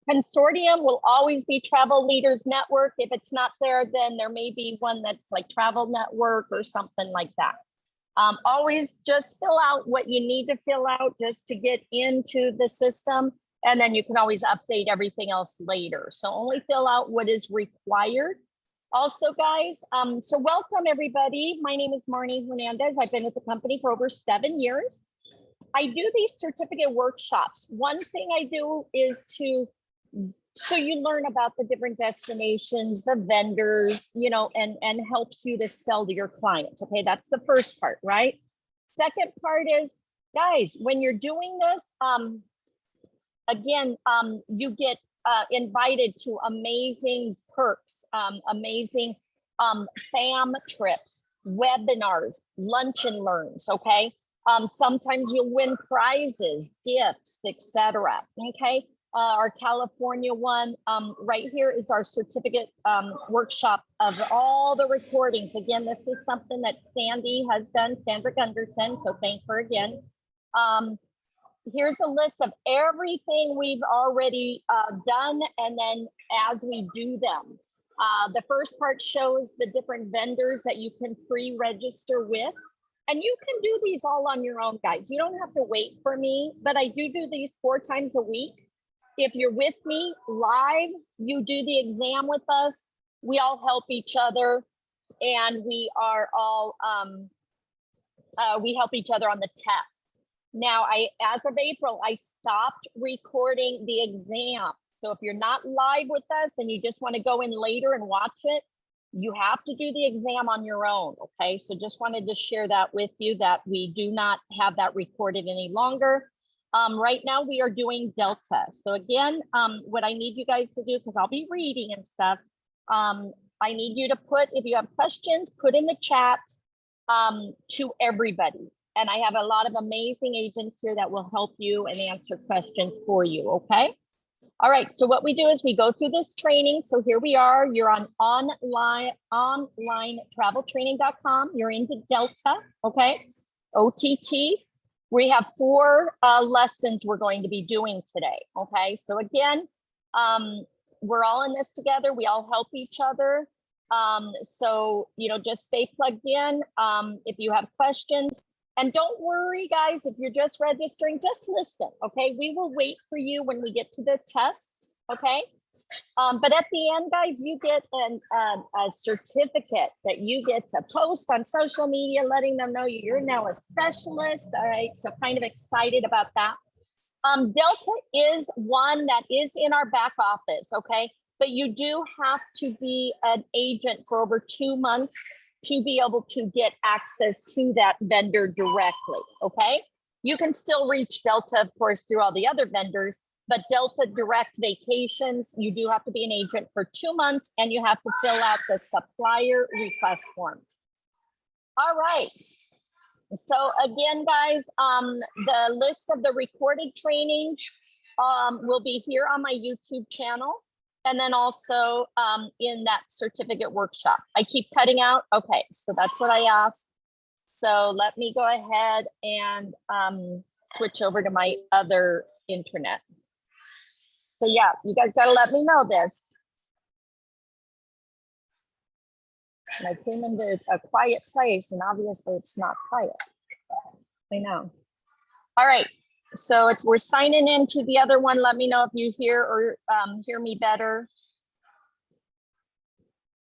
Consortium will always be Travel Leaders Network. If it's not there, then there may be one that's like Travel Network or something like that. Always just fill out what you need to fill out just to get into the system. And then you can always update everything else later. So only fill out what is required. Also, guys, so welcome everybody. My name is Marnie Hernandez. I've been with the company for over 7 years. I do these certificate workshops. One thing I do is so you learn about the different destinations, the vendors, you know, and helps you to sell to your clients. Okay, that's the first part, right? Second part is, guys, when you're doing this, again, you get invited to amazing perks, amazing fam trips, webinars, lunch and learns, okay? Sometimes you'll win prizes, gifts, etc. Okay, our California one right here is our certificate workshop of all the recordings. Again, this is something that Sandy has done, Sandra Gunderson, so thank her again. Here's a list of everything we've already done, and then as we do them. The first part shows the different vendors that you can pre-register with. And you can do these all on your own, guys. You don't have to wait for me, but I do these 4 times a week. If you're with me live, you do the exam with us. We all help each other, and we are all, we help each other on the test. Now, as of April, I stopped recording the exam. So if you're not live with us and you just want to go in later and watch it, you have to do the exam on your own, okay? So just wanted to share that with you, that we do not have that recorded any longer. Right now we are doing Delta. So again, what I need you guys to do, because I'll be reading and stuff, I need you to put, if you have questions, put in the chat to everybody. And I have a lot of amazing agents here that will help you and answer questions for you, okay? All right, so what we do is we go through this training. So here we are, you're on onlinetraveltraining.com. You're into Delta, okay? OTT. We have 4 lessons we're going to be doing today, okay? So again, we're all in this together. We all help each other. So, you know, just stay plugged in. If you have questions, and don't worry, guys, if you're just registering, just listen, okay? We will wait for you when we get to the test, okay? But at the end, guys, you get a certificate that you get to post on social media, letting them know you're now a specialist, all right? So kind of excited about that. Delta is one that is in our back office, okay? But you do have to be an agent for over 2 months to be able to get access to that vendor directly, okay? You can still reach Delta, of course, through all the other vendors, but Delta Direct Vacations, you do have to be an agent for 2 months, and you have to fill out the supplier request form. All right. So again, guys, the list of the recorded trainings will be here on my YouTube channel. And then also in that certificate workshop. I keep cutting out. Okay, so that's what I asked. So let me go ahead and switch over to my other internet. So yeah, you guys gotta let me know this. And I came into a quiet place and obviously it's not quiet. I know. All right. So we're signing into the other one. Let me know if you hear or hear me better.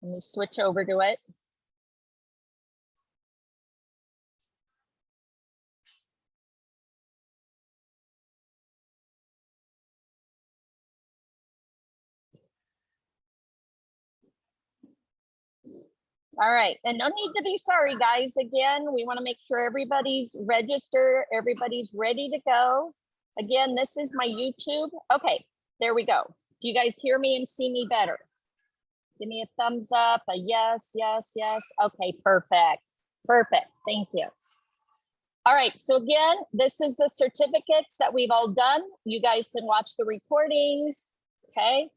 Let me switch over to it. All right, and no need to be sorry, guys. Again, we want to make sure everybody's registered, everybody's ready to go. Again, this is my YouTube. Okay, there we go. Do you guys hear me and see me better? Give me a thumbs up, a yes, yes, yes. Okay, perfect, perfect, thank you. All right, so again, this is the certificates that we've all done. You guys can watch the recordings, okay?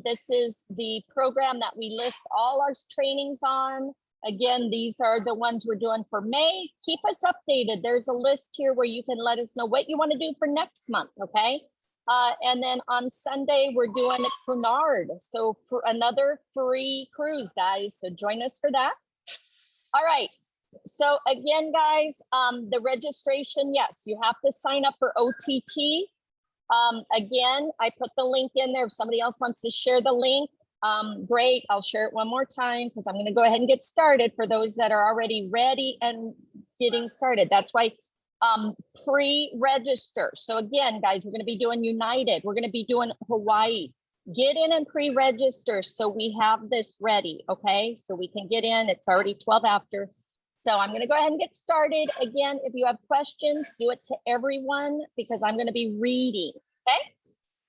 This is the program that we list all our trainings on. Again, these are the ones we're doing for May. Keep us updated. There's a list here where you can let us know what you want to do for next month, okay? And then on Sunday, we're doing Cunard. So for another free cruise, guys. So join us for that. All right. So again, guys, the registration, yes, you have to sign up for OTT. Again, I put the link in there. If somebody else wants to share the link, great. I'll share it one more time because I'm going to go ahead and get started for those that are already ready and getting started. That's why pre-register. So again, guys, we're going to be doing United. We're going to be doing Hawaii. Get in and pre-register so we have this ready, okay? So we can get in. It's already 12 after. So I'm going to go ahead and get started. Again, if you have questions, do it to everyone because I'm going to be reading, okay?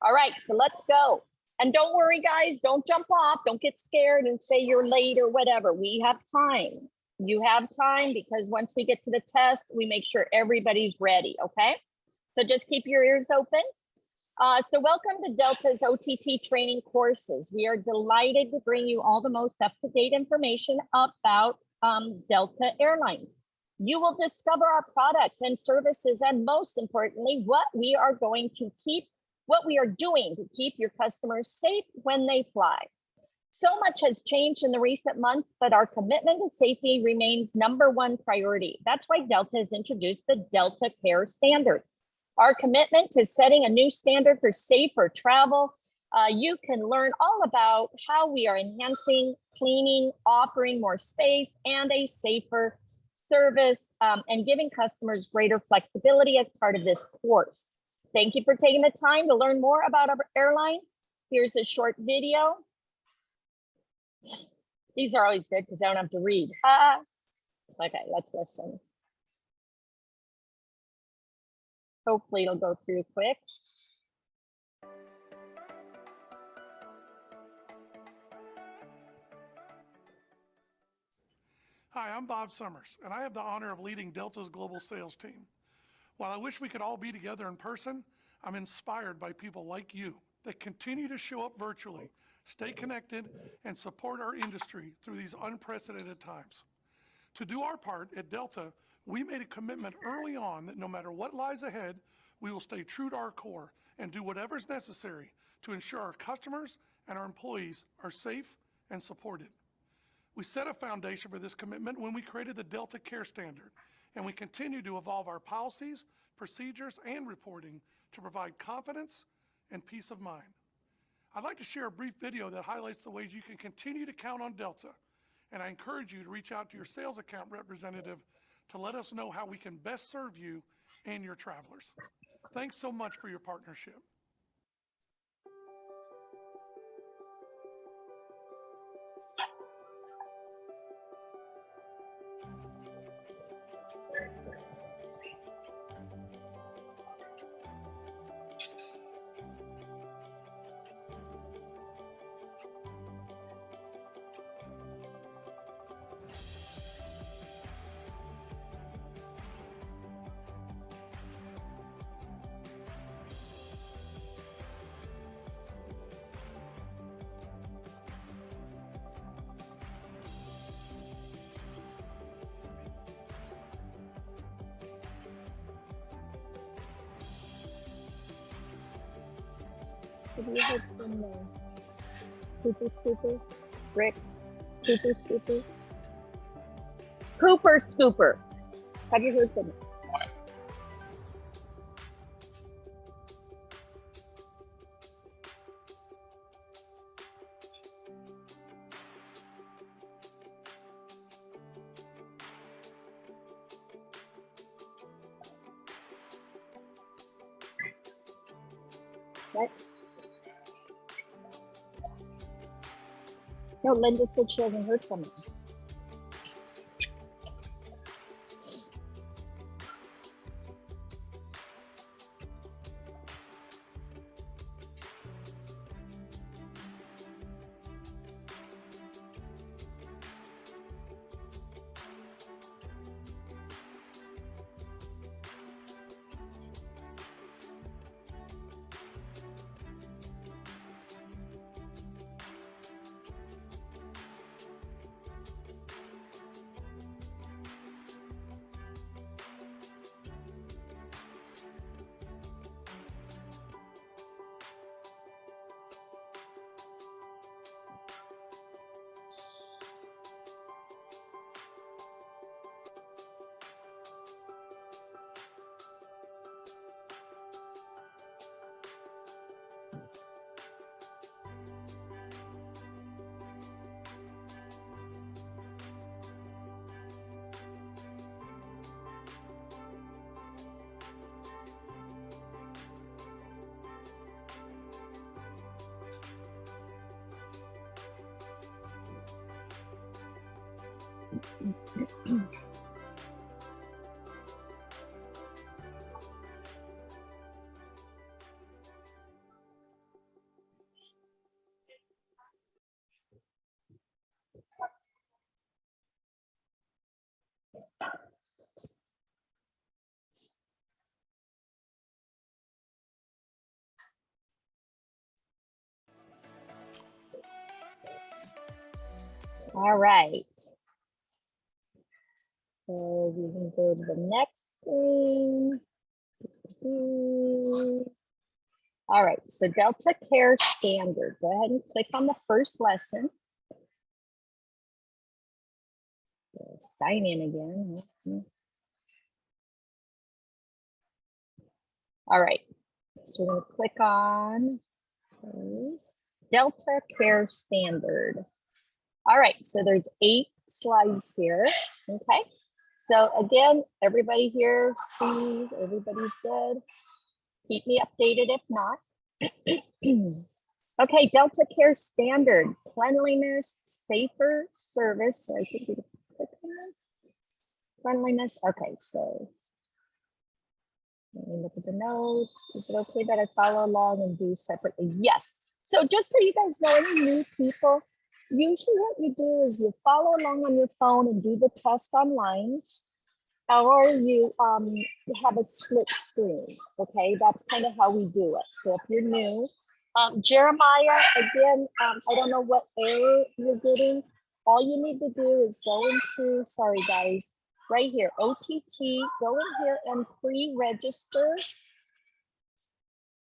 All right, so let's go. And don't worry, guys, don't jump off. Don't get scared and say you're late or whatever. We have time. You have time because once we get to the test, we make sure everybody's ready, okay? So just keep your ears open. So welcome to Delta's OTT training courses. We are delighted to bring you all the most up-to-date information about Delta Airlines. You will discover our products and services, and most importantly, what we are doing to keep your customers safe when they fly. So much has changed in the recent months, but our commitment to safety remains #1 priority. That's why Delta has introduced the Delta Care Standard. Our commitment to setting a new standard for safer travel. You can learn all about how we are enhancing cleaning, offering more space and a safer service, and giving customers greater flexibility as part of this course. Thank you for taking the time to learn more about our airline. Here's a short video. These are always good because I don't have to read. Okay, let's listen. Hopefully it'll go through quick. Hi, I'm Bob Summers, and I have the honor of leading Delta's global sales team. While I wish we could all be together in person, I'm inspired by people like you that continue to show up virtually, stay connected, and support our industry through these unprecedented times. To do our part at Delta, we made a commitment early on that no matter what lies ahead, we will stay true to our core and do whatever's necessary to ensure our customers and our employees are safe and supported. We set a foundation for this commitment when we created the Delta Care Standard, and we continue to evolve our policies, procedures, and reporting to provide confidence and peace of mind. I'd like to share a brief video that highlights the ways you can continue to count on Delta, and I encourage you to reach out to your sales account representative to let us know how we can best serve you and your travelers. Thanks so much for your partnership. Have you heard from Cooper Scooper? Rick Cooper Scooper? Cooper Scooper. Have you heard from him? What? No, Linda said she hasn't heard from him. All right. So we can go to the next screen. All right, so Delta Care Standard. Go ahead and click on the first lesson. Sign in again. All right, so we're gonna click on Delta Care Standard. All right, so there's 8 slides here, okay? So again, everybody here sees, everybody's good. Keep me updated if not. Okay, Delta Care Standard, cleanliness, safer service. So I think we can click on this. Cleanliness, okay, so let me look at the notes. Is it okay that I follow along and do separately? Yes. So just so you guys know, any new people, usually what you do is you follow along on your phone and do the test online, or you have a split screen, okay? That's kind of how we do it. So if you're new, Jeremiah, again, I don't know what error you're getting. All you need to do is go into, sorry guys, right here, OTT, go in here and pre-register.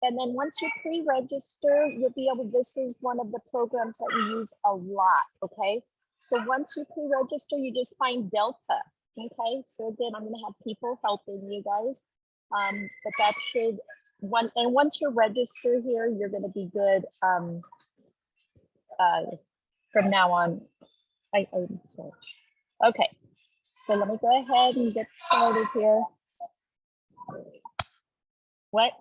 And then once you pre-register, you'll be able, this is one of the programs that we use a lot, okay? So once you pre-register, you just find Delta, okay? So again, I'm gonna have people helping you guys, but that should, once you're registered here, you're gonna be good from now on. Okay, so let me go ahead and get started here. What?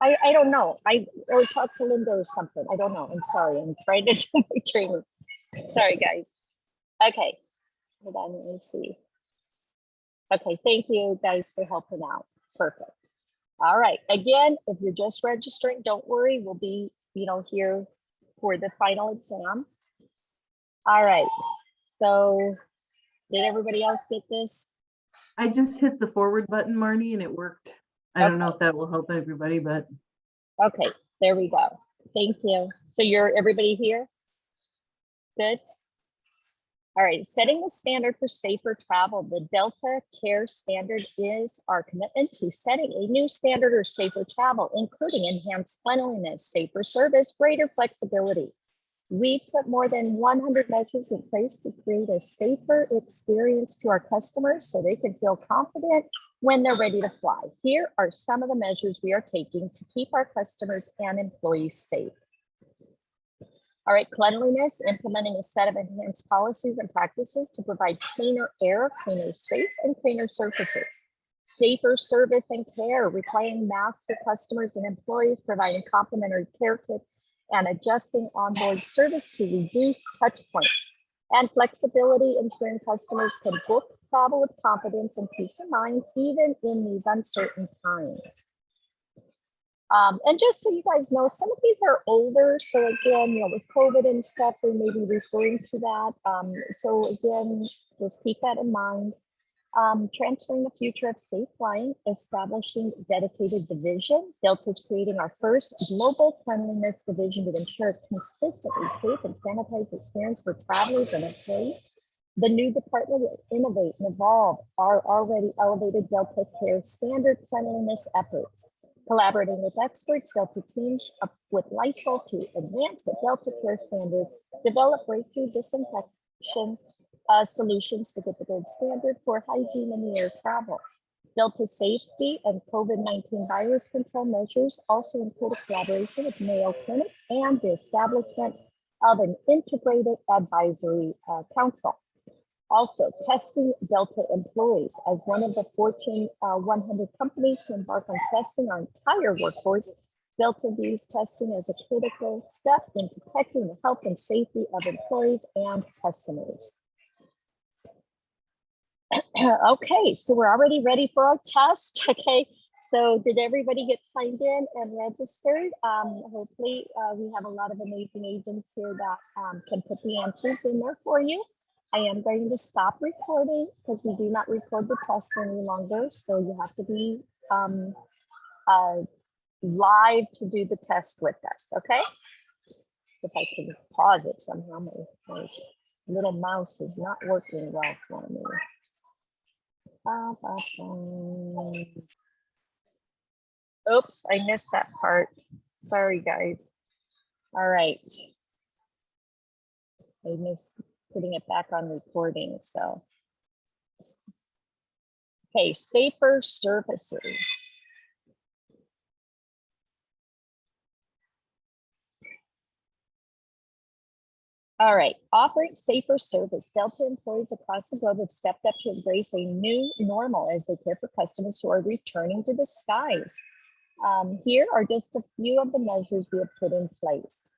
I don't know. I would talk to Linda or something. I don't know. I'm sorry. I'm trying to do my training. Sorry, guys. Okay. Hold on. Let me see. Okay. Thank you guys for helping out. Perfect. All right. Again, if you're just registering, don't worry. We'll be, here for the final exam. All right. So did everybody else get this? I just hit the forward button, Marnie, and it worked. I don't know if that will help everybody, but. Okay, there we go. Thank you. So everybody here? Good. All right, setting the standard for safer travel. The Delta Care Standard is our commitment to setting a new standard for safer travel, including enhanced cleanliness, safer service, greater flexibility. We put more than 100 measures in place to create a safer experience to our customers so they can feel confident when they're ready to fly. Here are some of the measures we are taking to keep our customers and employees safe. All right, cleanliness, implementing a set of enhanced policies and practices to provide cleaner air, cleaner space, and cleaner surfaces. Safer service and care, requiring masks for customers and employees, providing complimentary care kits, and adjusting onboard service to reduce touch points. And flexibility, ensuring customers can book travel with confidence and peace of mind, even in these uncertain times. And just so you guys know, some of these are older. So again, with COVID and stuff, they may be referring to that. So again, just keep that in mind. Transferring the future of safe flying, establishing dedicated division. Delta's creating our first global cleanliness division to ensure a consistently safe and sanitized experience for travelers and employees. The new department will innovate and evolve our already elevated Delta Care Standard cleanliness efforts. Collaborating with experts, Delta teams up with Lysol to advance the Delta Care Standard, develop breakthrough disinfection solutions to get the gold standard for hygiene in the air travel. Delta safety and COVID-19 virus control measures also include a collaboration with Mayo Clinic and the establishment of an integrated advisory council. Also, testing Delta employees as one of the Fortune 100 companies to embark on testing our entire workforce Delta views testing as a critical step in protecting the health and safety of employees and customers. Okay, so we're already ready for our test. Okay, so did everybody get signed in and registered? Hopefully we have a lot of amazing agents here that can put the answers in there for you. I am going to stop recording because we do not record the test any longer. So you have to be live to do the test with us, okay? If I can pause it somehow, my little mouse is not working well for me. Oops, I missed that part. Sorry, guys. All right. I missed putting it back on recording, so. Okay, safer services. All right, offering safer service. Delta employees across the globe have stepped up to embrace a new normal as they care for customers who are returning to the skies. Here are just a few of the measures we have put in place.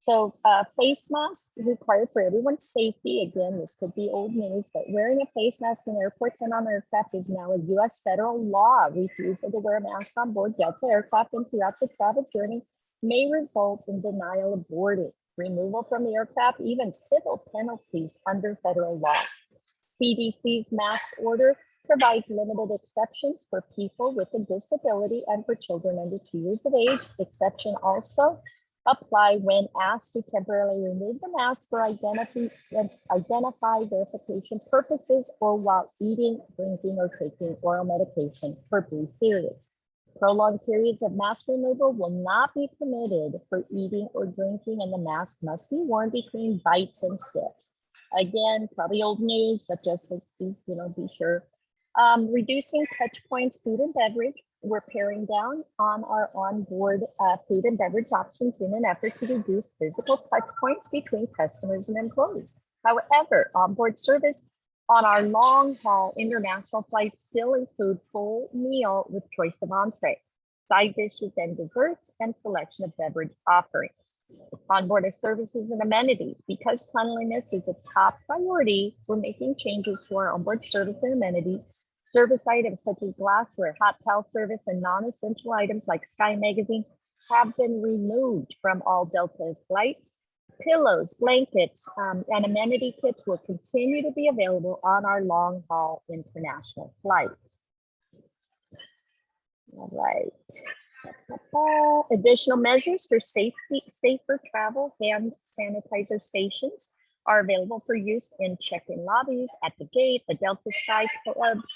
So face masks required for everyone's safety. Again, this could be old news, but wearing a face mask in airports and on aircraft is now a US federal law. Refusal to wear a mask on board Delta aircraft and throughout the travel journey may result in denial of boarding, removal from the aircraft, even civil penalties under federal law. CDC's mask order provides limited exceptions for people with a disability and for children under 2 years of age. Exception also apply when asked to temporarily remove the mask for identify verification purposes or while eating, drinking, or taking oral medication for brief periods. Prolonged periods of mask removal will not be permitted for eating or drinking, and the mask must be worn between bites and sips. Again, probably old news, but just to be sure. Reducing touch points, food and beverage. We're paring down on our onboard food and beverage options in an effort to reduce physical touch points between customers and employees. However, onboard service on our long-haul international flights still include full meal with choice of entree, side dishes and desserts, and selection of beverage offerings. Onboard services and amenities. Because cleanliness is a top priority, we're making changes to our onboard service and amenities. Service items such as glassware, hot towel service, and non-essential items like Sky Magazine have been removed from all Delta flights. Pillows, blankets, and amenity kits will continue to be available on our long-haul international flights. All right. Additional measures for safer travel. Hand sanitizer stations are available for use in check-in lobbies, at the gate, the Delta Sky Clubs,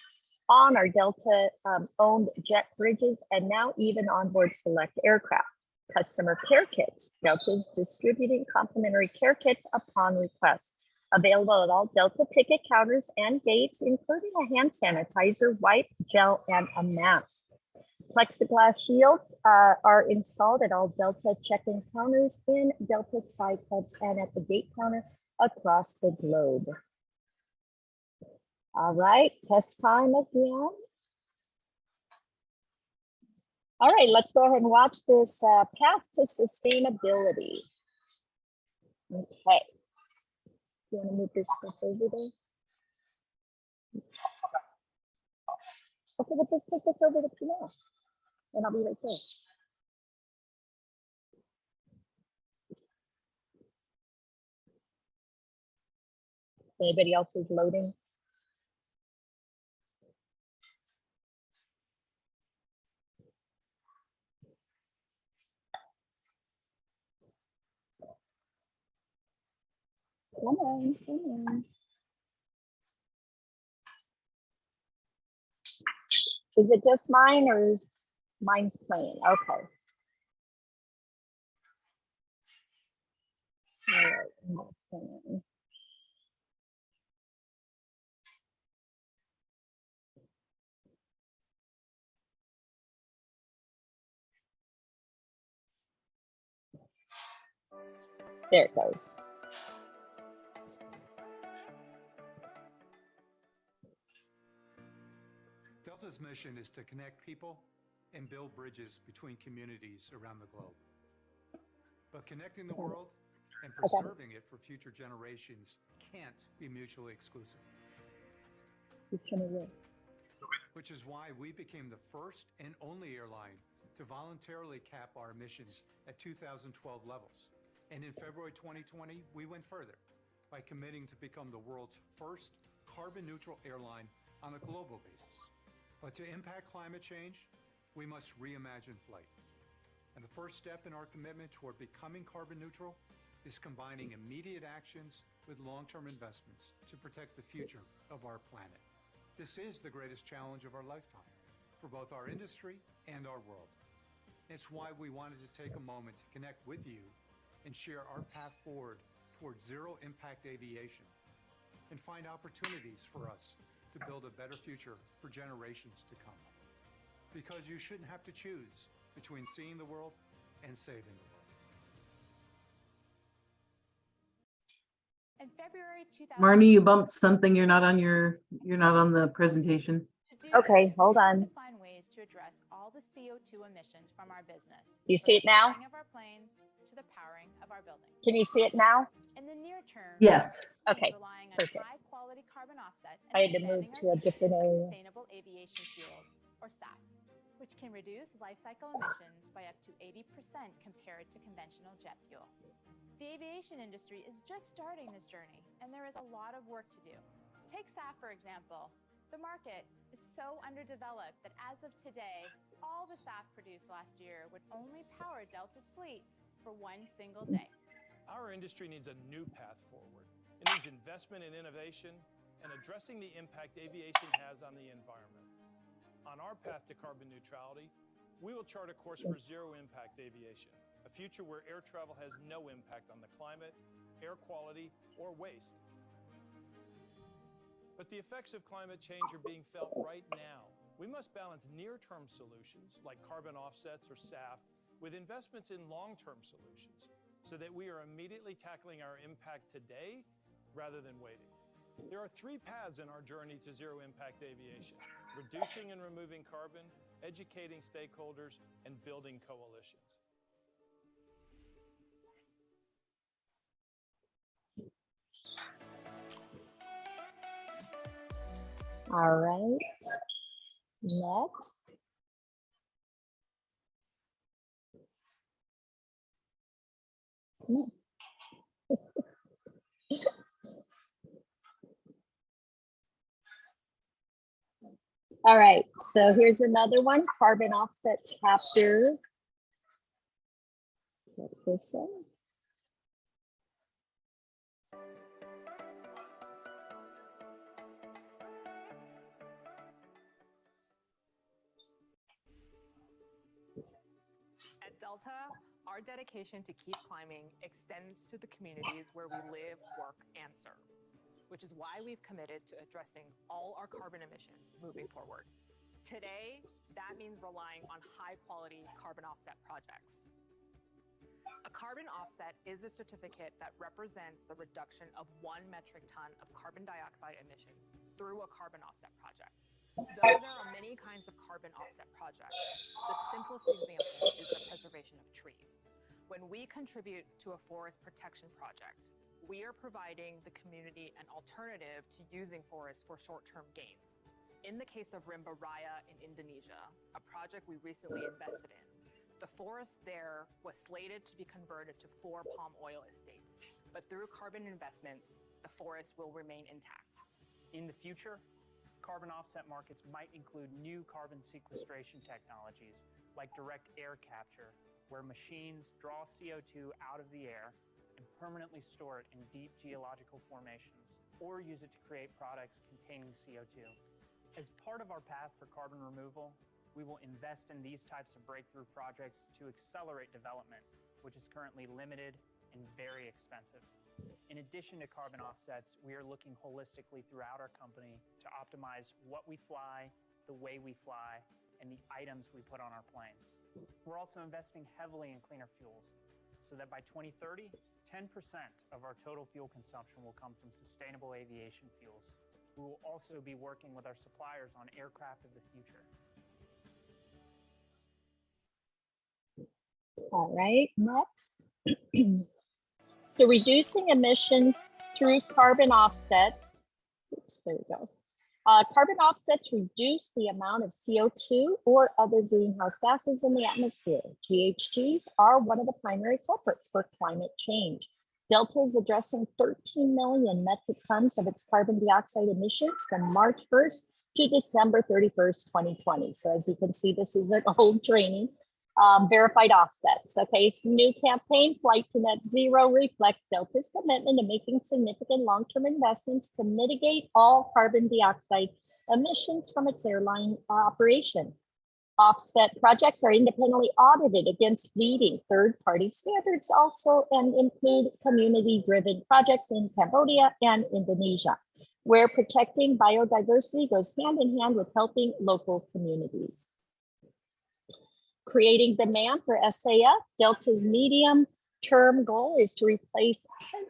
on our Delta owned jet bridges, and now even onboard select aircraft. Customer care kits. Delta is distributing complimentary care kits upon request. Available at all Delta ticket counters and gates, including a hand sanitizer, wipe, gel, and a mask. Plexiglass shields are installed at all Delta check-in counters in Delta Sky Clubs and at the gate counter across the globe. All right, test time again. All right, let's go ahead and watch this path to sustainability. Okay. You want to move this stuff over there? Okay, but just take this over to Pinot, and I'll be right there. Anybody else is loading? Come on, come on. Is it just mine or mine's playing? Okay. All right, that's going. There it goes. Delta's mission is to connect people and build bridges between communities around the globe. But connecting the world and preserving it for future generations can't be mutually exclusive. Which is why we became the first and only airline to voluntarily cap our emissions at 2012 levels. And in February 2020, we went further by committing to become the world's first carbon neutral airline on a global basis. But to impact climate change, we must reimagine flight. And the first step in our commitment toward becoming carbon neutral is combining immediate actions with long-term investments to protect the future of our planet. This is the greatest challenge of our lifetime for both our industry and our world. It's why we wanted to take a moment to connect with you and share our path forward towards zero impact aviation and find opportunities for us to build a better future for generations to come. Because you shouldn't have to choose between seeing the world and saving the world. In February 2000. Marnie, you bumped something. You're not on the presentation. Okay, hold on. To find ways to address all the CO2 emissions from our business. You see it now? From the powering of our planes to the powering of our buildings. Can you see it now? In the near term, Yes. Okay, relying on perfect. high quality carbon offsets and I had to move expanding to our a different use of area. sustainable aviation fuels, or SAF, which can reduce life cycle emissions by up to 80% compared to conventional jet fuel. The aviation industry is just starting this journey, and there is a lot of work to do. Take SAF, for example. The market is so underdeveloped that as of today, all the SAF produced last year would only power Delta's fleet for one single day. Our industry needs a new path forward. It needs investment in innovation and addressing the impact aviation has on the environment. On our path to carbon neutrality, we will chart a course for zero impact aviation, a future where air travel has no impact on the climate, air quality, or waste. But the effects of climate change are being felt right now. We must balance near-term solutions like carbon offsets or SAF with investments in long-term solutions so that we are immediately tackling our impact today rather than waiting. There are three paths in our journey to zero impact aviation: reducing and removing carbon, educating stakeholders, and building coalitions. All right, next. All right, so here's another one, carbon offset chapter. What's this one? At Delta, our dedication to keep climbing extends to the communities where we live, work, and serve, which is why we've committed to addressing all our carbon emissions moving forward. Today, that means relying on high-quality carbon offset projects. A carbon offset is a certificate that represents the reduction of 1 metric ton of carbon dioxide emissions through a carbon offset project. Though there are many kinds of carbon offset projects, the simplest example is the preservation of trees. When we contribute to a forest protection project, we are providing the community an alternative to using forests for short-term gains. In the case of Rimba Raya in Indonesia, a project we recently invested in, the forest there was slated to be converted to 4 palm oil estates, but through carbon investments, the forest will remain intact. In the future, carbon offset markets might include new carbon sequestration technologies like direct air capture, where machines draw CO2 out of the air and permanently store it in deep geological formations, or use it to create products containing CO2. As part of our path for carbon removal, we will invest in these types of breakthrough projects to accelerate development, which is currently limited and very expensive. In addition to carbon offsets, we are looking holistically throughout our company to optimize what we fly, the way we fly, and the items we put on our planes. We're also investing heavily in cleaner fuels so that by 2030, 10% of our total fuel consumption will come from sustainable aviation fuels. We will also be working with our suppliers on aircraft of the future. All right, next. So reducing emissions through carbon offsets. Oops, there we go. Carbon offsets reduce the amount of CO2 or other greenhouse gases in the atmosphere. GHGs are one of the primary culprits for climate change. Delta is addressing 13 million metric tons of its carbon dioxide emissions from March 1st to December 31st, 2020. So as you can see, this is an old training. Verified offsets. Okay, its new campaign, Flight to Net Zero, reflects Delta's commitment to making significant long-term investments to mitigate all carbon dioxide emissions from its airline operation. Offset projects are independently audited against leading third-party standards also and include community-driven projects in Cambodia and Indonesia, where protecting biodiversity goes hand in hand with helping local communities. Creating demand for SAF, Delta's medium-term goal is to replace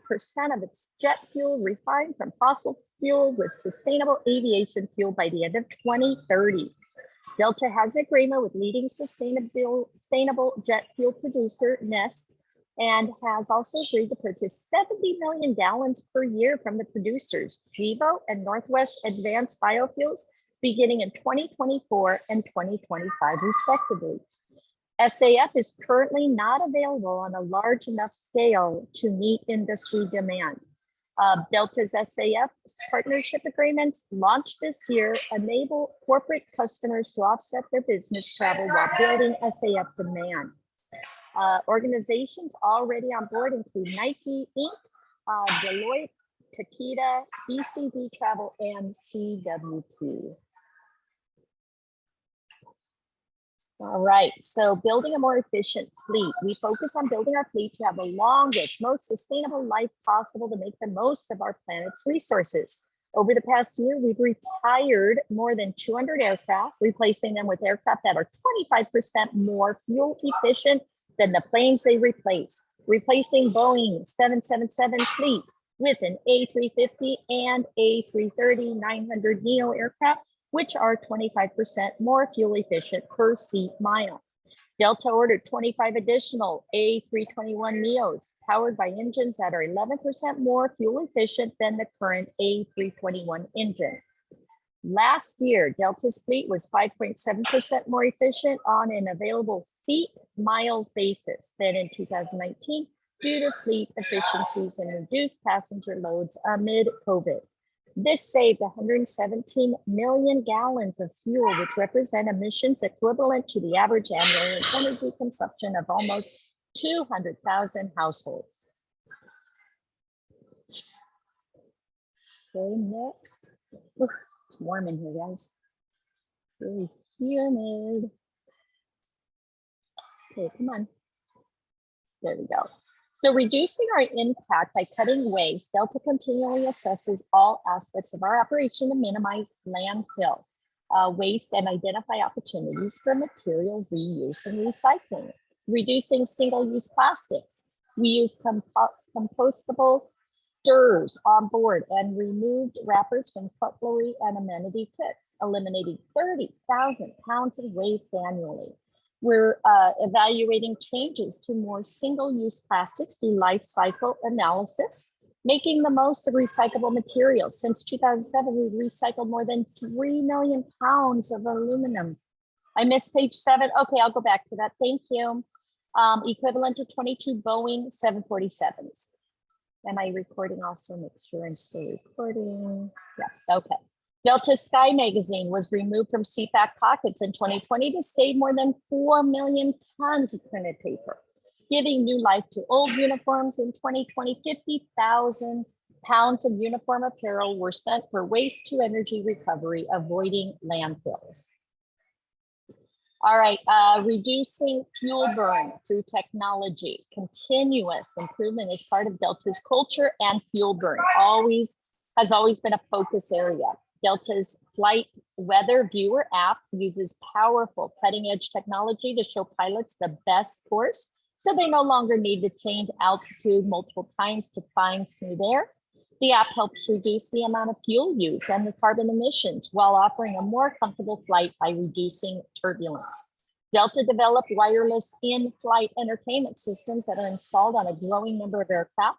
10% of its jet fuel refined from fossil fuel with sustainable aviation fuel by the end of 2030. Delta has an agreement with leading sustainable jet fuel producer, Nest, and has also agreed to purchase 70 million gallons per year from the producers, Gevo and Northwest Advanced Biofuels, beginning in 2024 and 2025, respectively. SAF is currently not available on a large enough scale to meet industry demand. Delta's SAF partnership agreements launched this year enable corporate customers to offset their business travel while building SAF demand. Organizations already on board include Nike Inc., Deloitte, Takeda, BCD Travel, and CWT. All right, so building a more efficient fleet. We focus on building our fleet to have the longest, most sustainable life possible to make the most of our planet's resources. Over the past year, we've retired more than 200 aircraft, replacing them with aircraft that are 25% more fuel efficient than the planes they replace, replacing Boeing 777 fleet with an A350 and A330-900neo aircraft, which are 25% more fuel efficient per seat mile. Delta ordered 25 additional A321neos powered by engines that are 11% more fuel efficient than the current A321 engine. Last year, Delta's fleet was 5.7% more efficient on an available seat miles basis than in 2019 due to fleet efficiencies and reduced passenger loads amid COVID. This saved 117 million gallons of fuel, which represent emissions equivalent to the average annual energy consumption of almost 200,000 households. Okay, next. Ooh, it's warm in here, guys. Really humid. Okay, come on. There we go. So reducing our impact by cutting waste, Delta continually assesses all aspects of our operation to minimize landfill waste and identify opportunities for material reuse and recycling. Reducing single-use plastics. We use compostable stirrers on board and removed wrappers from cutlery and amenity kits, eliminating 30,000 pounds of waste annually. We're evaluating changes to more single-use plastics through life cycle analysis, making the most of recyclable materials. Since 2007, we've recycled more than 3 million pounds of aluminum. I missed page 7. Okay, I'll go back to that. Thank you. Equivalent to 22 Boeing 747s. Am I recording also? Make sure I'm still recording. Yeah, okay. Delta Sky magazine was removed from seatback pockets in 2020 to save more than 4 million tons of printed paper, giving new life to old uniforms. In 2020, 50,000 pounds of uniform apparel were sent for waste to energy recovery, avoiding landfills. All right, reducing fuel burn through technology. Continuous improvement is part of Delta's culture, and fuel burn has always been a focus area. Delta's Flight Weather Viewer app uses powerful cutting-edge technology to show pilots the best course, so they no longer need to change altitude multiple times to find smooth air. The app helps reduce the amount of fuel use and the carbon emissions while offering a more comfortable flight by reducing turbulence. Delta developed wireless in-flight entertainment systems that are installed on a growing number of aircraft.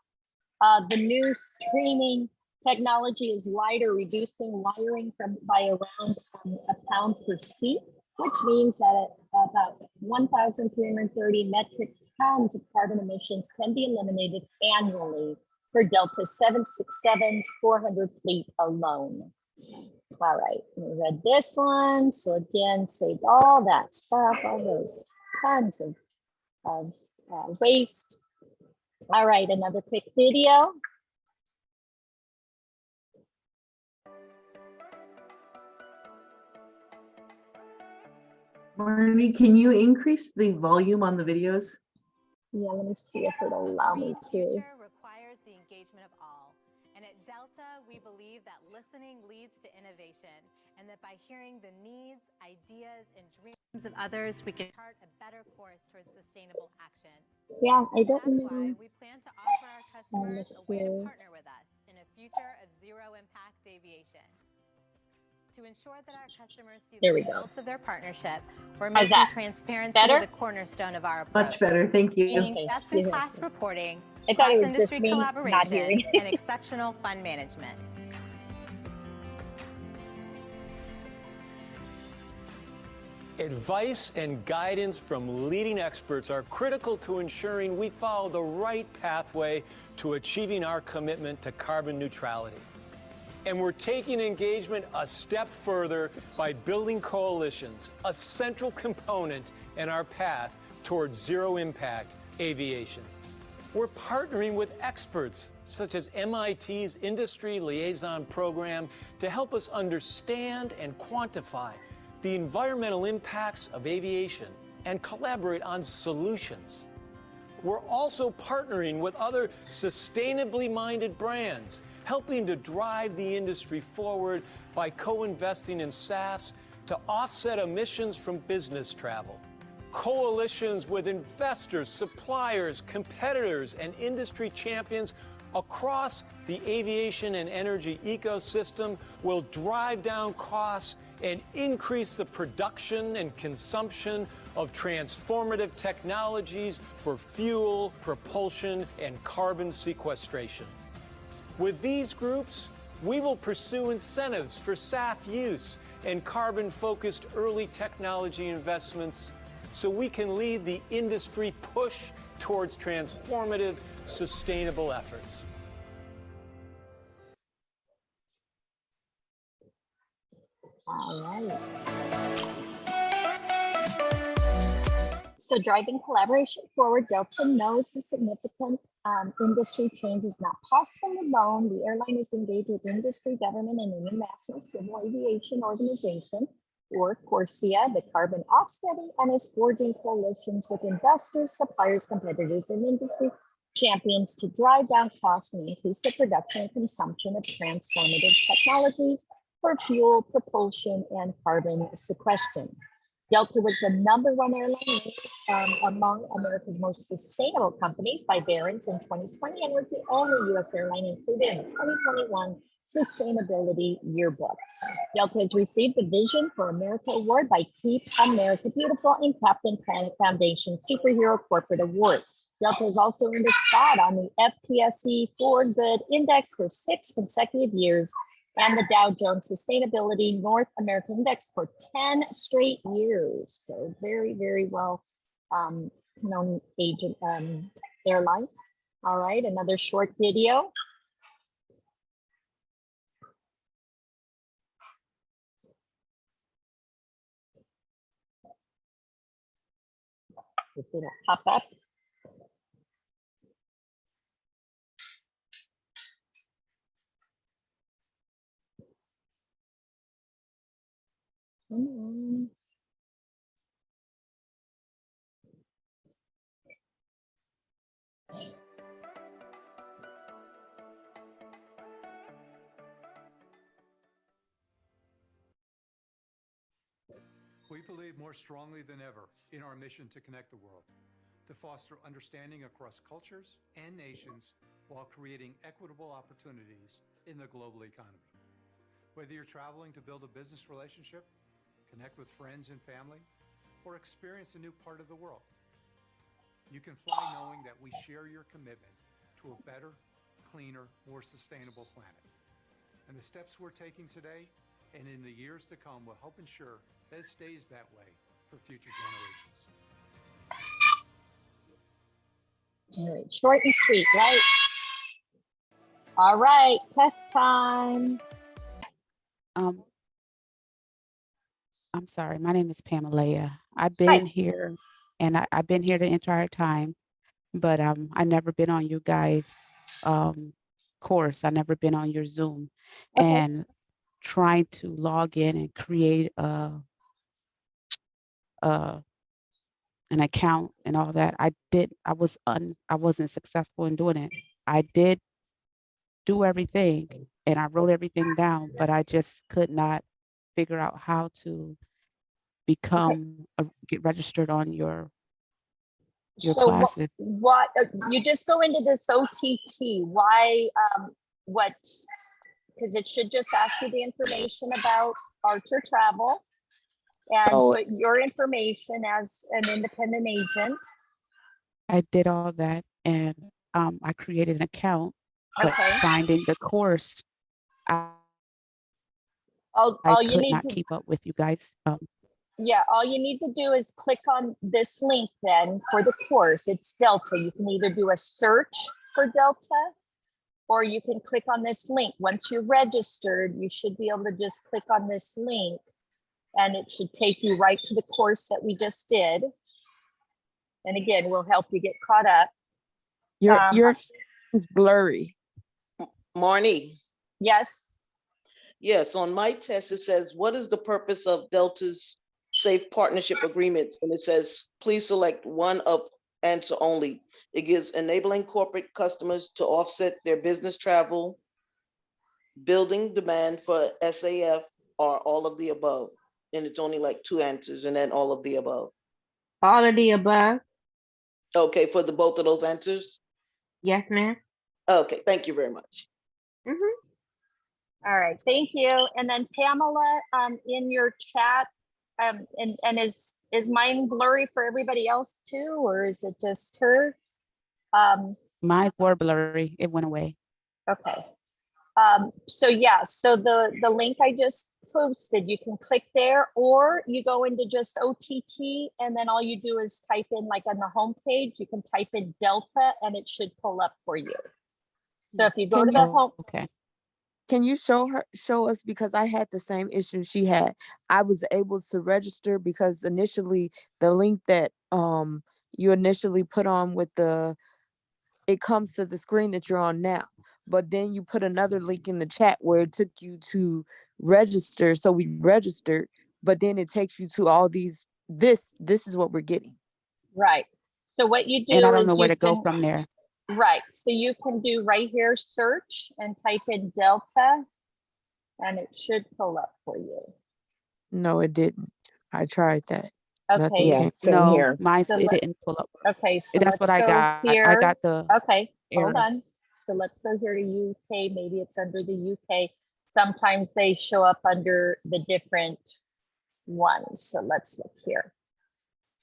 The new streaming technology is lighter, reducing wiring by around a pound per seat, which means that about 1,330 metric tons of carbon emissions can be eliminated annually for Delta 767's 400 fleet alone. All right, we read this one. So again, saved all that stuff, all those tons of waste. All right, another quick video. Marnie, can you increase the volume on the videos? Yeah, let me see if it'll allow me to. Requires the engagement of all. And at Delta, we believe that listening leads to innovation, and that by hearing the needs, ideas, and dreams of others, we can chart a better course towards sustainable action. Yeah, I don't That's know. why we plan to offer our customers a way to partner with us in a future of zero impact aviation. To ensure that our customers see the results of their partnership, we're making transparency the cornerstone of our approach. Much better, thank you. Meaning best-in-class reporting, I thought it was cross-industry just me not collaboration, hearing. and exceptional fund management. Advice and guidance from leading experts are critical to ensuring we follow the right pathway to achieving our commitment to carbon neutrality. And we're taking engagement a step further by building coalitions, a central component in our path towards zero impact aviation. We're partnering with experts such as MIT's Industry Liaison Program to help us understand and quantify the environmental impacts of aviation and collaborate on solutions. We're also partnering with other sustainably minded brands, helping to drive the industry forward by co-investing in SAFs to offset emissions from business travel. Coalitions with investors, suppliers, competitors, and industry champions across the aviation and energy ecosystem will drive down costs and increase the production and consumption of transformative technologies for fuel, propulsion, and carbon sequestration. With these groups, we will pursue incentives for SAF use and carbon-focused early technology investments so we can lead the industry push towards transformative, sustainable efforts. All right. So driving collaboration forward, Delta knows the significant industry change is not possible alone. The airline is engaged with industry, government, and international civil aviation organization, or CORSIA, the carbon offsetting, and is forging coalitions with investors, suppliers, competitors, and industry champions to drive down costs and increase the production and consumption of transformative technologies for fuel, propulsion, and carbon sequestration. Delta was the #1 airline among America's most sustainable companies by Barron's in 2020 and was the only U.S. airline included in the 2021 Sustainability Yearbook. Delta has received the Vision for America Award by Keep America Beautiful and Captain Planet Foundation Superhero Corporate Award. Delta has also earned a spot on the FTSE For Good Index for 6 consecutive years and the Dow Jones Sustainability North American Index for 10 straight years. So very, very well known agent airline. All right, another short video. If it'll pop up. We believe more strongly than ever in our mission to connect the world, to foster understanding across cultures and nations while creating equitable opportunities in the global economy. Whether you're traveling to build a business relationship, connect with friends and family, or experience a new part of the world. You can fly knowing that we share your commitment to a better, cleaner, more sustainable planet. And the steps we're taking today and in the years to come will help ensure that it stays that way for future generations. All right, short and sweet, right? All right, test time. I'm sorry, my name is Pamela. I've been here and I've been here the entire time, but I never been on you guys course. I never been on your Zoom and trying to log in and create an account and all that. I wasn't successful in doing it. I did do everything and I wrote everything down, but I just could not figure out how to get registered on your So classes. what you just go into this OTT, why, what, because it should just ask you the information about Archer Travel and put your information as an independent agent. I did all that and I created an account, but finding the course, I you could need not to keep up with you guys. Yeah, all you need to do is click on this link then for the course. It's Delta. You can either do a search for Delta or you can click on this link. Once you're registered, you should be able to just click on this link and it should take you right to the course that we just did. And again, we'll help you get caught up. Your is blurry. Marnie. Yes. Yes, on my test, it says, what is the purpose of Delta's Safe Partnership Agreements? And it says, please select one of answer only. It gives enabling corporate customers to offset their business travel, building demand for SAF, or all of the above. And it's only like 2 answers and then all of the above. All of the above. Okay, for the both of those answers? Yes, ma'am. Okay, thank you very much. All right, thank you. And then Pamela, in your chat, and is mine blurry for everybody else too, or is it just her? Mine's were blurry. It went away. Okay. So yeah, so the link I just posted, you can click there, or you go into just OTT, and then all you do is type in, like on the home page, you can type in Delta, and it should pull up for you. So if you go to the home, Can you show us, because I had the same issue she had. I was able to register because initially the link that you initially put on with it comes to the screen that you're on now. But then you put another link in the chat where it took you to register. So we registered, but then it takes you to all these, this is what we're getting. Right. So what you do and I don't is know where you to go can, from there. right. So you can do right here, search, and type in Delta, and it should pull up for you. No, it didn't. I tried that. Okay. Yes, No, mine, So it didn't pull up. Okay, so That's what let's I go got. here. I got the Okay, hold error. on. So let's go here to UK. Maybe it's under the UK. Sometimes they show up under the different ones. So let's look here.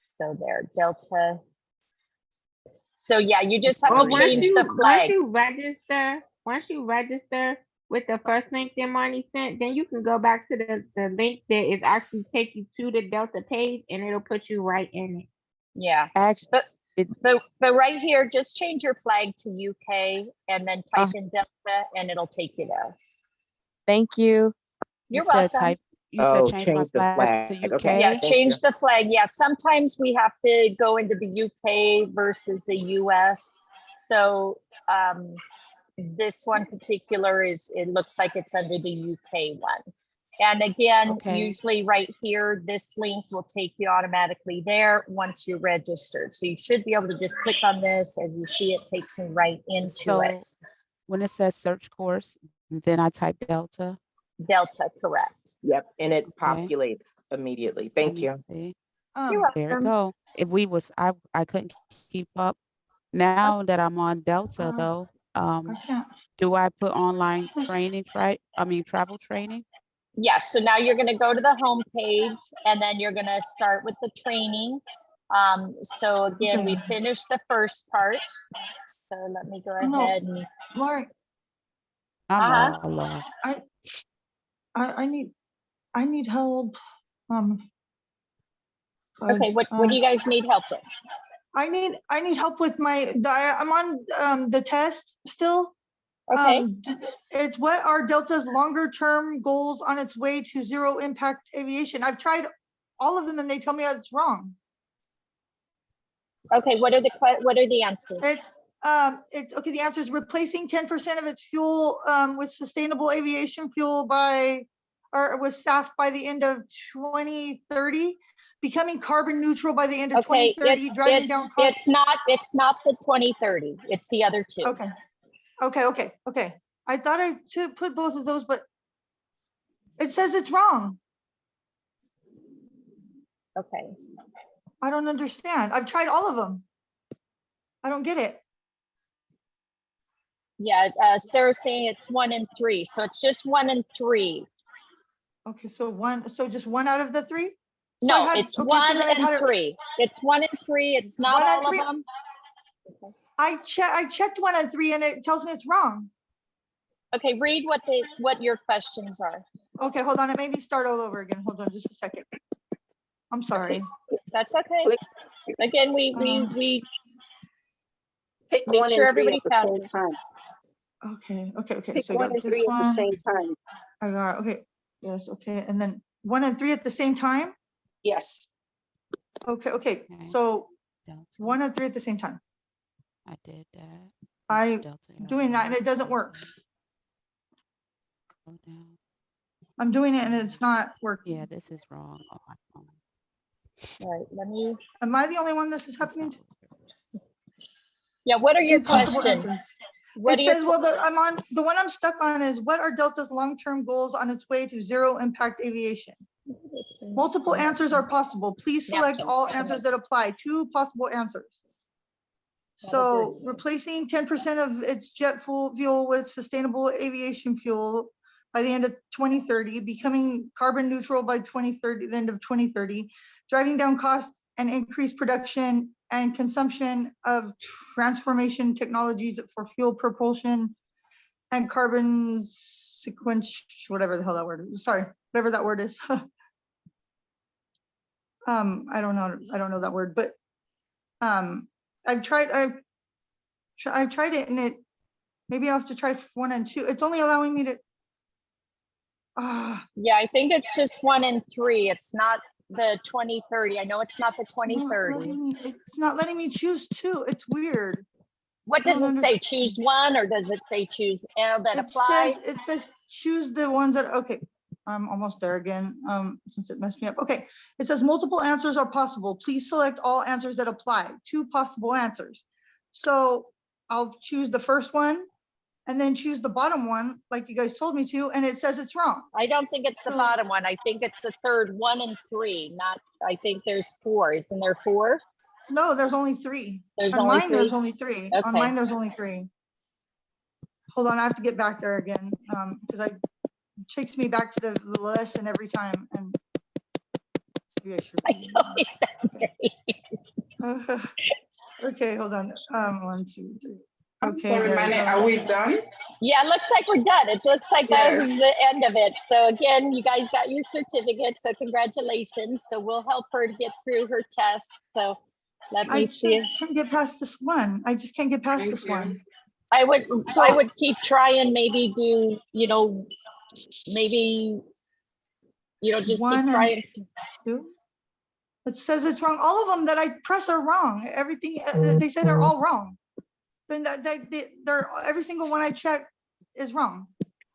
So there, Delta. So yeah, you just have to change the flag. Once you register with the first link that Marnie sent, then you can go back to the link that is actually take you to the Delta page, and it'll put you right in it. Yeah. Actually, but right here, just change your flag to UK and then type in Delta, and it'll take you there. Thank you. You're welcome. You said change my flag to UK? Okay. Yeah, change the flag. Yeah, sometimes we have to go into the UK versus the US. So this one particular it looks like it's under the UK one. And again, usually right here, this link will take you automatically there once you're registered. So you should be able to just click on this. As you see, it takes me right into it. When it says search course, then I type Delta. Delta, correct. Yep, and it populates immediately. Thank you. See. You're There welcome. it go. If we was, I couldn't keep up. Now that I'm on Delta though, do I put online training, travel training? Yes, so now you're gonna go to the home page and then you're gonna start with the training. So again, we Okay. finished the first part. So let me go No. ahead and, Lori, I'm Uh-huh. all lost. I need help. okay, what do you guys need help with? I need help with I'm on the test still. Okay, It's what are Delta's longer term goals on its way to zero impact aviation? I've tried all of them and they tell me it's wrong. okay, what are the answers? It's okay. The answer is replacing 10% of its fuel with sustainable aviation fuel with SAF by the end of 2030, becoming carbon neutral by the end of Okay, 2030, driving down costs. it's not the 2030, it's the other two. Okay. I thought I should put both of those, but it says it's wrong. Okay, I don't understand. I've tried all of them. I don't get it. yeah, Sarah's saying it's 1 and 3, so it's just 1 and 3. Okay, so just one out of the three? So No, I had- it's okay, so 1 then I had and it- 3. It's 1 and 3, it's not 1 and all of 3? them. I checked 1 and 3 and it tells me it's wrong. Okay, read what your questions are. Okay, hold on. It made me start all over again. Hold on just a second. I'm sorry. That's okay. Again, we Pick make 1 sure and 3 everybody at the same passes. time. Okay. Pick So I 1 got and this 3 at the one. same time. I got, okay. Yes, okay. And then 1 and 3 at the same time? Yes. Okay. Okay. So Delta, 1 and 3 at the same time. I did that. I'm Delta doing that and it doesn't work. Go down. I'm doing it and it's not working. Yeah, this is wrong on my phone. All right, let me, Am I the only one this is It's happening to? not yeah, what are your Two possible questions? answers. What It are your, says, well, the one I'm stuck on is what are Delta's long-term goals on its way to zero impact aviation? Multiple answers are possible. Please select all answers that apply. 2 possible answers. So replacing 10% of its jet fuel with sustainable aviation fuel by the end of 2030, becoming carbon neutral by 2030, the end of 2030, driving down costs and increase production and consumption of transformation technologies for fuel propulsion and carbon sequence, whatever the hell that word is. Sorry, whatever that word is. I don't know that word, but I've tried it and it, maybe I'll have to try 1 and 2. It's only allowing me to, yeah, I think it's just 1 and 3. It's not the 2030. I know it's not the 2030. it's not letting me choose 2. It's weird. What does it say? Choose 1, or does it say choose all that apply? It says choose the ones that, okay, I'm almost there again, since it messed me up. Okay, it says multiple answers are possible. Please select all answers that apply. 2 possible answers. So I'll choose the first one and then choose the bottom one, like you guys told me to, and it says it's wrong. I don't think it's the bottom one. I think it's the third, 1 and 3. Not, I think there's 4. Isn't there 4? No, there's only 3. There's On only mine, 3? there's only 3. On Okay. mine, there's only 3. Hold on, I have to get back there again, because it takes me back to the lesson every time. And I totally agree. Okay, hold on. 1, 2, 3. Okay, sorry, there we Manny, go. are we done? Yeah, it looks like we're done. It looks like that was Yes. the end of it. So again, you guys got your certificate, so congratulations. So we'll help her to get through her test. So let me see. I can't get past this one. I just can't get past this one. I would keep trying, maybe do, maybe, just 1 keep and trying. 2. It says it's wrong. All of them that I press are wrong. Everything, they say they're all wrong. Then they're every single one I check is wrong,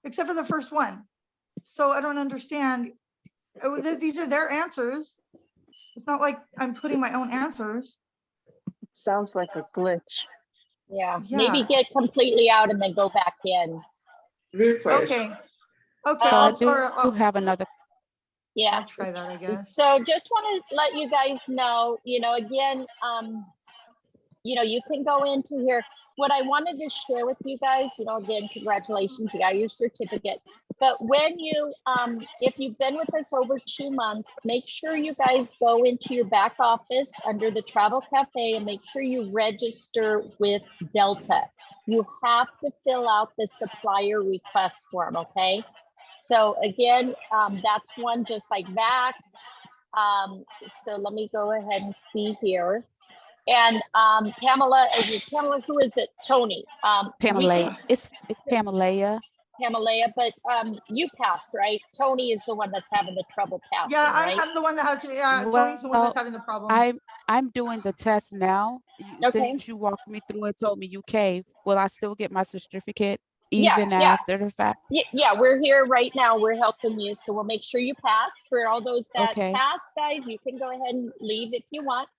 except for the first one. So I don't understand. These are their answers. It's not like I'm putting my own answers. Sounds like a glitch. Yeah, maybe get completely out and then go back in. Refresh. Okay. So I do have another. Yeah. I'll try that, I guess. So just want to let you guys know, again, you can go into here. what I wanted to share with you guys, again, congratulations, you got your certificate. But when you, if you've been with us over 2 months, make sure you guys go into your back office under the Travel Cafe and make sure you register with Delta. You have to fill out the supplier request form, okay? So again, that's one just like that. So let me go ahead and see here. And Pamela, who is it? Tony. Pamela, it's Pamela. Pamela, but you passed, right? Tony is the one that's having the trouble passing, Yeah, right? I'm the one that has, Tony's the one that's having the problem. I'm doing the test now. Okay. Since you walked me through and told me you caved, will I still get my certificate Yeah, even yeah. after the fact? Yeah, we're here right now. We're helping you. So we'll make sure you pass. For all those that Okay. pass, guys, you can go ahead and leave if you want.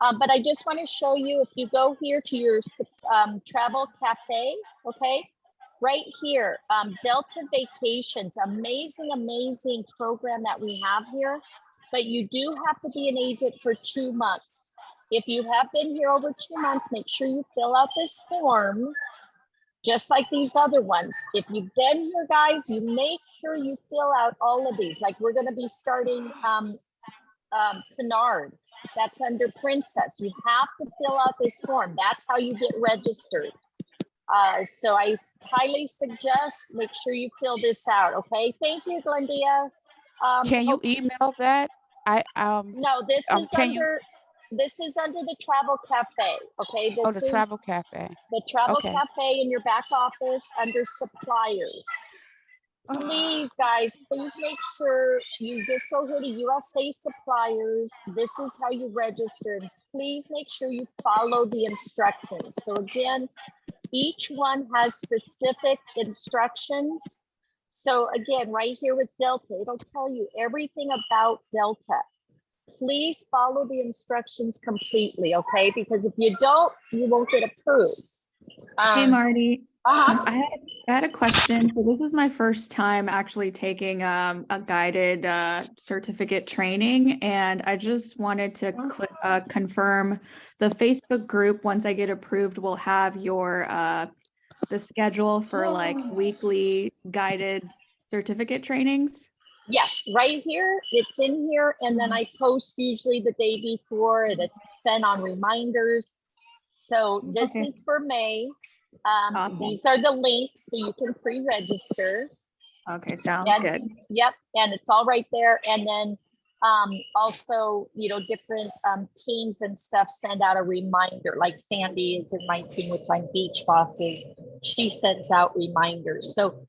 But I just want to show you, if you go here to your Travel Cafe, okay? Right here, Delta Vacations, amazing program that we have here. But you do have to be an agent for 2 months. If you have been here over 2 months, make sure you fill out this form, just like these other ones. If you've been here, guys, you make sure you fill out all of these. Like we're gonna be starting Canard, that's under Princess. You have to fill out this form. That's how you get registered. So I highly suggest make sure you fill this out, okay? Thank you, Glendia. Can you email that? No, this is under the Travel Cafe, okay? This the Travel Cafe. The Travel Okay. Cafe in your back office under suppliers. Please, guys, please make sure you just go here to USA Suppliers. This is how you register. Please make sure you follow the instructions. So again, each one has specific instructions. So again, right here with Delta, it'll tell you everything about Delta. Please follow the instructions completely, okay? Because if you don't, you won't get approved. Hey, Marty. Uh-huh. I had a question. So this is my first time actually taking a guided certificate training, and I just wanted to confirm the Facebook group. Once I get approved, will have your the schedule for like weekly guided certificate trainings. Yes, right here, it's in here, and then I post usually the day before, and it's sent on reminders. So this is for May. Awesome. These are the links, so you can pre-register. Okay, sounds good. Yep, and it's all right there. And then also, different teams and stuff send out a reminder, like Sandy is in my team with my beach bosses. She sends out reminders. So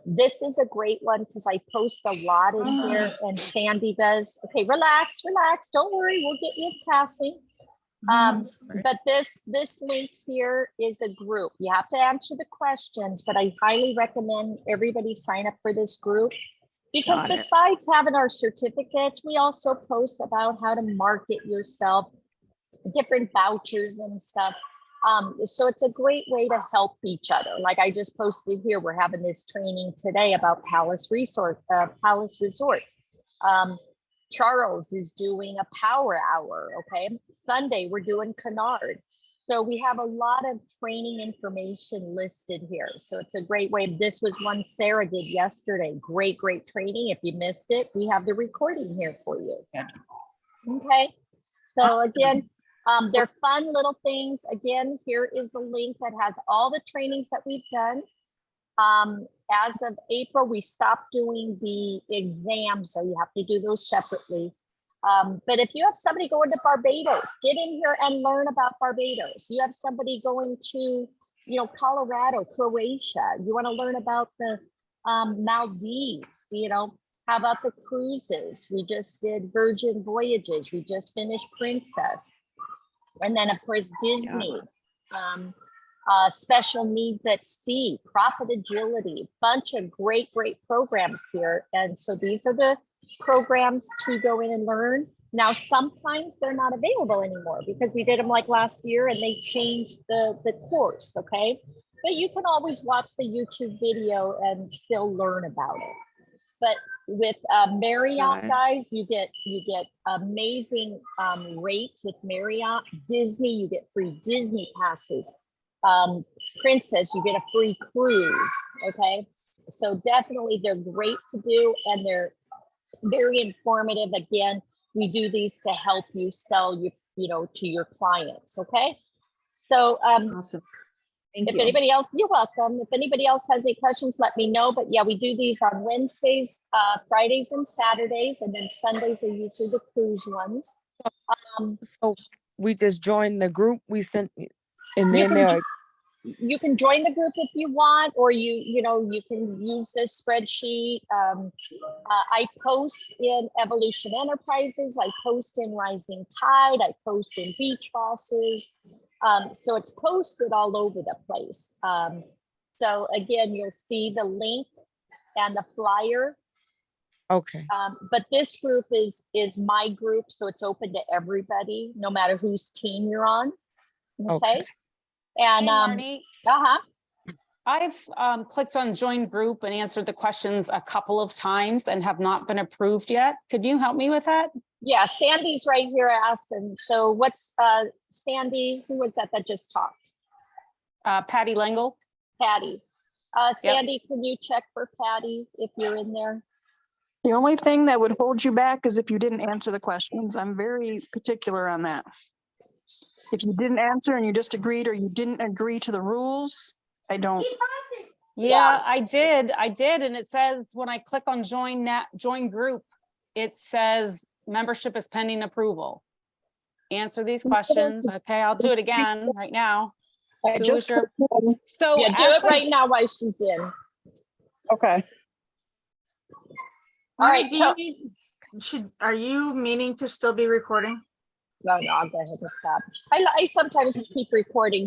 this is a great one because I post a lot in here, and Sandy does. Okay, relax, don't worry, we'll get you passing. But this link here is a group. You have to answer the questions, but I highly recommend everybody sign up for this group, because besides having our certificates, we also post about how to market yourself, different vouchers and stuff. So it's a great way to help each other. Like I just posted here, we're having this training today about Palace Resorts. Charles is doing a power hour, okay? Sunday, we're doing Canard. So we have a lot of training information listed here. So it's a great way. This was one Sarah did yesterday. Great training. If you missed it, we have the recording here for you. Okay. So awesome. Again, they're fun little things. Again, here is the link that has all the trainings that we've done. As of April, we stopped doing the exams, so you have to do those separately. But if you have somebody going to Barbados, get in here and learn about Barbados. You have somebody going to, Colorado, Croatia. You want to learn about the Maldives, how about the cruises? We just did Virgin Voyages. We just finished Princess. And then, of course, Disney. Special needs at sea, profit agility, bunch of great programs here. And so these are the programs to go in and learn. Now, sometimes they're not available anymore because we did them like last year and they changed the course, okay? But you can always watch the YouTube video and still learn about it. But with Marriott, guys, you get amazing rates with Marriott. Disney, you get free Disney passes. Princess, you get a free cruise, okay? So definitely they're great to do and they're very informative. Again, we do these to help you sell to your clients, okay? So Awesome. Thank if you. anybody else, you're welcome. If anybody else has any questions, let me know. But yeah, we do these on Wednesdays, Fridays and Saturdays, and then Sundays are usually the cruise ones. So we just join the group we sent, and You then can they're you can join the group if you want, or you can use this spreadsheet. I post in Evolution Enterprises, I post in Rising Tide, I post in Beach Bosses. So it's posted all over the place. So again, you'll see the link and the flyer. okay. But this group is my group, so it's open to everybody, no matter whose team you're on. Okay. And Hey, Marnie. uh-huh. I've clicked on join group and answered the questions a couple of times and have not been approved yet. Could you help me with that? Yeah, Sandy's right here asking. So what's Sandy? Who was that just talked? Patty Langle. Patty. Sandy, can you check for Patty if you're in there? The only thing that would hold you back is if you didn't answer the questions. I'm very particular on that. If you didn't answer and you just agreed or you didn't agree to the rules, I don't. Yeah, I did. And it says when I click on join group, it says membership is pending approval. Answer these questions. Okay, I'll do it again right now. I just So yeah, do it right now while she's in. Okay. All right. Are you meaning to still be recording? No, I'll go ahead and stop. I sometimes keep recording